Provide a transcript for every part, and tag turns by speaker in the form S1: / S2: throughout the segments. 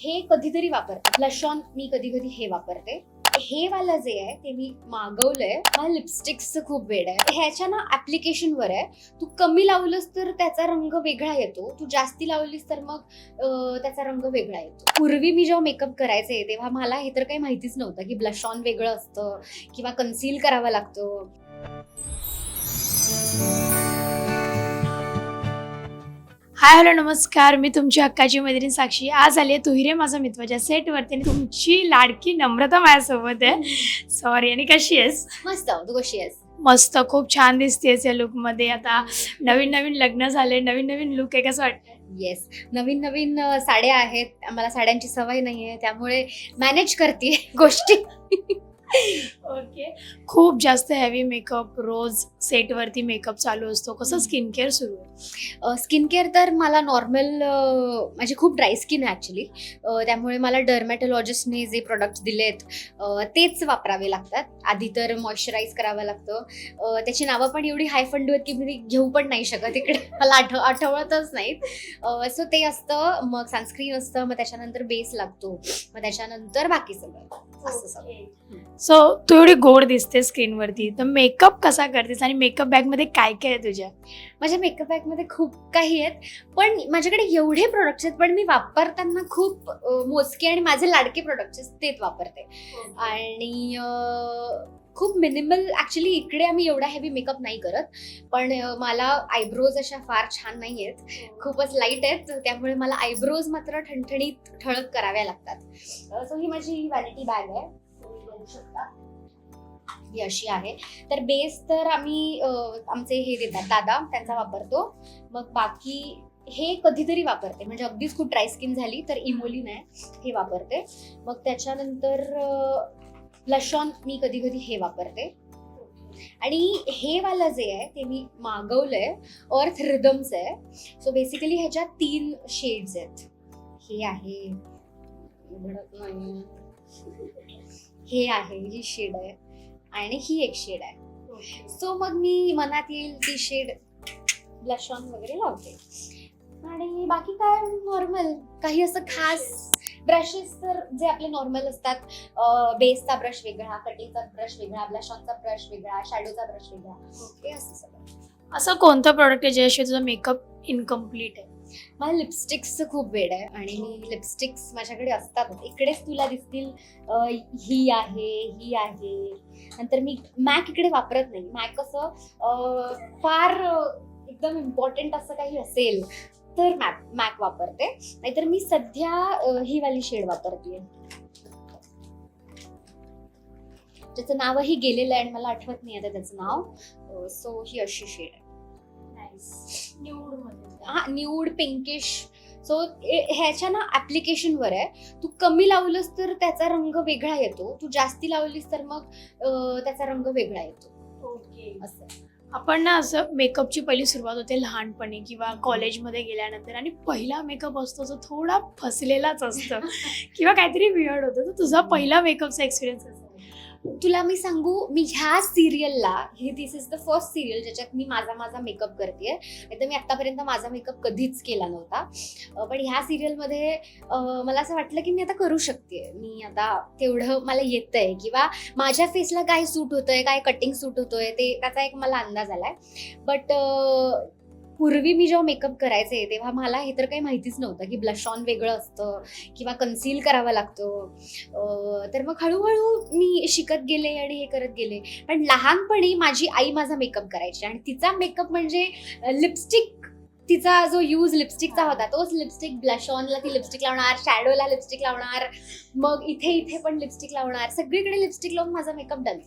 S1: हे कधीतरी वापरते. ब्लश ऑन मी कधी कधी हे वापरते. हे वाला जे आहे ते मी मागवलंय. मला लिपस्टिक्सचं खूप वेड आहे. ह्याच्या ना ऍप्लिकेशनवर आहे. तू कमी लावलंस तर त्याचा रंग वेगळा येतो, तू जास्ती लावलीस तर मग त्याचा रंग वेगळा येतो. पूर्वी मी जेव्हा मेकअप करायचे तेव्हा मला हे तर काही माहितीच नव्हतं की ब्लश ऑन वेगळं असतं किंवा कन्सील करावं लागतं.
S2: हाय हॅलो नमस्कार, मी तुमची हक्काची मैत्रीण साक्षी. आज आली आहे तू ही रे माझा मित्रच्या सेटवरती आणि तुमची लाडकी नम्रता माझ्यासोबत आहे. सॉरी. आणि कशी आहेस?
S1: मस्त. तू कशी आहेस?
S2: मस्त, खूप छान दिसतेस या लुकमध्ये. आता नवीन नवीन लग्न झाले, नवीन नवीन लुक आहे, कसं वाटतं?
S1: येस, नवीन नवीन साड्या आहेत. मला साड्यांची सवय नाहीये त्यामुळे मॅनेज करते गोष्टी.
S2: ओके. खूप जास्त हेवी मेकअप, रोज सेटवरती मेकअप चालू असतो. कसं स्किन केअर सुरू आहे?
S1: स्किन केअर तर मला नॉर्मल, माझी खूप ड्राय स्किन आहे ॲक्च्युली. त्यामुळे मला डर्मॅटोलॉजिस्टने जे प्रोडक्ट्स दिलेत तेच वापरावे लागतात. आधी तर मॉइश्चराईज करावं लागतं. त्याची नावं पण एवढी हाय फंडू आहेत की मी घेऊ पण नाही शकत इकडे, मला आठवतच नाहीत. सो ते असतं, मग सनस्क्रीन असतं, मग त्याच्यानंतर बेस लागतो, मग त्याच्यानंतर बाकी सगळं असं सगळं.
S2: सो तू एवढी गोड दिसते स्किनवरती, तर मेकअप कसा करतेस आणि मेकअप बॅगमध्ये काय काय आहे तुझ्या?
S1: माझ्या मेकअप बॅगमध्ये खूप काही आहेत, पण माझ्याकडे एवढे प्रोडक्ट्स आहेत, पण मी वापरताना खूप मोजके आणि माझे लाडके प्रोडक्ट्स तेच वापरते. आणि खूप मिनिमल. ॲक्च्युली इकडे आम्ही एवढा हेवी मेकअप नाही करत, पण मला आयब्रोज अशा फार छान नाही आहेत, खूपच लाईट आहेत. त्यामुळे मला आयब्रोज मात्र ठणठणीत ठळक कराव्या लागतात. सो ही माझी व्हॅनिटी बॅग आहे, तुम्ही बघू शकता. ही अशी आहे. तर बेस तर आम्ही आमचे हे देतात दादा, त्यांचा वापरतो. मग बाकी हे कधीतरी वापरते, म्हणजे अगदीच खूप ड्राय स्किन झाली तर इमोलिन आहे, हे वापरते. मग त्याच्यानंतर ब्लश ऑन मी कधी कधी हे वापरते. आणि हे वाला जे आहे ते मी मागवलंय, अर्थ रिदम्स आहे. सो बेसिकली ह्याच्यात 3 शेड्स आहेत. हे आहे, उघडत नाही, हे आहे, ही शेड आहे आणि ही एक शेड आहे. सो मग मी मनात येईल ती शेड ब्लश ऑन वगैरे लावते. आणि बाकी काय नॉर्मल, काही असं खास. ब्रशेस तर जे आपले नॉर्मल असतात, बेसचा ब्रश वेगळा, कटिंगचा ब्रश वेगळा, ब्लश ऑनचा ब्रश वेगळा, शॅडोचा ब्रश वेगळा, हे असं सगळं.
S2: असं कोणतं प्रोडक्ट आहे ज्याशिवाय तुझा मेकअप इनकम्प्लीट आहे?
S1: मला लिपस्टिक्सचं खूप वेड आहे आणि लिपस्टिक्स माझ्याकडे असतात. इकडेच तुला दिसतील, ही आहे, ही आहे. नंतर मी मॅक इकडे वापरत नाही. मॅक कसं फार एकदम इम्पॉर्टंट असं काही असेल तर मॅक वापरते. नाहीतर मी सध्या ही वाली शेड वापरते, ज्याचं नावही गेलेलं आहे आणि मला आठवत नाही आता त्याचं नाव. सो ही अशी शेड आहे. Nude pinkish. सो ह्याच्या ना ऍप्लिकेशनवर आहे. तू कमी लावलंस तर त्याचा रंग वेगळा येतो, तू जास्ती लावलीस तर मग त्याचा रंग वेगळा येतो.
S2: ओके.
S1: असं.
S2: आपण ना असं मेकअपची पहिली सुरुवात होते लहानपणी किंवा कॉलेजमध्ये गेल्यानंतर, आणि पहिला मेकअप असतो जो थोडा फसलेलाच असतो किंवा काहीतरी वियर्ड होतं. तर तुझा पहिला मेकअपचा एक्सपिरियन्स कसा?
S1: तुला मी सांगू, मी ह्या सिरियलला, दिस इज द फर्स्ट सिरियल ज्याच्यात मी माझा मेकअप करते. नाही तर मी आतापर्यंत माझा मेकअप कधीच केला नव्हता. पण ह्या सिरियलमध्ये मला असं वाटलं की मी आता करू शकते. मी आता तेवढं मला येतंय किंवा माझ्या फेसला काय सूट होतंय, काय कटिंग सूट होतोय, ते त्याचा एक मला अंदाज आलाय. बट पूर्वी मी जेव्हा मेकअप करायचे तेव्हा मला हे तर काही माहितीच नव्हतं की ब्लश ऑन वेगळं असतं किंवा कन्सील करावं लागतं. तर मग हळूहळू मी शिकत गेले आणि हे करत गेले. पण लहानपणी माझी आई माझा मेकअप करायची आणि तिचा मेकअप म्हणजे लिपस्टिक, तिचा जो यूज लिपस्टिकचा होता तोच लिपस्टिक. ब्लश ऑनला ती लिपस्टिक लावणार, शॅडोला लिपस्टिक लावणार, मग इथे पण लिपस्टिक लावणार, सगळीकडे लिपस्टिक लावून माझा मेकअप डन,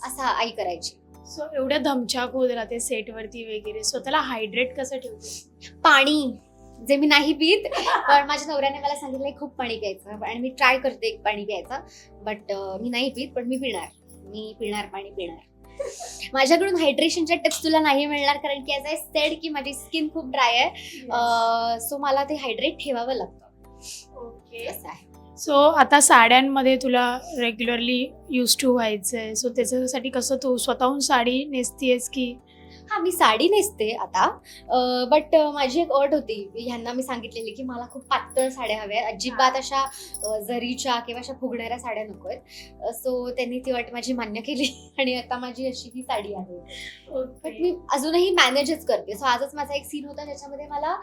S1: असा आई करायची.
S2: सो एवढ्या धमछाक होत राहते सेटवरती वगैरे, स्वतःला हायड्रेट कसं ठेवते?
S1: पाणी, जे मी नाही पित, पण माझ्या नवऱ्याने मला सांगितलंय खूप पाणी प्यायचं आणि मी ट्राय करते पाणी प्यायचं. बट मी नाही पित, पण मी पिणार पाणी पिणार. माझ्याकडून हायड्रेशनच्या टिप्स तुला नाही मिळणार, कारण की ॲज आय सेड की माझी स्किन खूप ड्राय आहे. सो मला ते हायड्रेट ठेवावं लागतं.
S2: ओके.
S1: असं आहे.
S2: सो आता साड्यांमध्ये तुला रेग्युलरली यूज टू व्हायचंय, सो त्याच्यासाठी कसं तू स्वतःहून साडी नेसतीयस की?
S1: हा मी साडी नेसते आता, बट माझी एक अट होती, ह्यांना मी सांगितलेली की मला खूप पातळ साड्या हव्या आहेत, अजिबात अशा जरीच्या किंवा अशा फुगणाऱ्या साड्या नको आहेत. सो त्यांनी ती अट माझी मान्य केली आणि आता माझी अशी ही साडी आहे. बट मी अजूनही मॅनेजच करते. सो आजच माझा एक सीन होता ज्याच्यामध्ये मला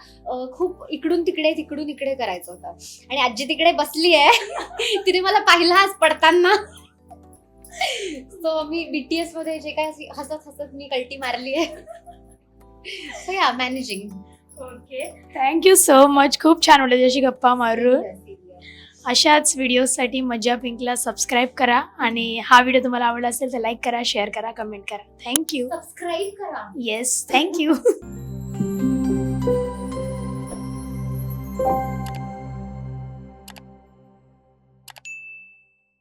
S1: खूप इकडून इकडे करायचं होतं आणि आजी तिकडे बसली आहे तिने मला पाहिलं आज पडताना. सो मी BTS मध्ये जे काय हसत मी कल्टी मारली आहे. सो या managing.
S2: Okay, thank you so much. खूप छान वाटलं तुझ्याशी गप्पा मारून. अशाच व्हिडिओसाठी मज्जा पिंकला सबस्क्राईब करा आणि हा व्हिडिओ तुम्हाला आवडला असेल तर लाईक करा, शेअर करा, कमेंट करा. थँक्यू.
S1: सबस्क्राईब करा.
S2: Yes, thank you.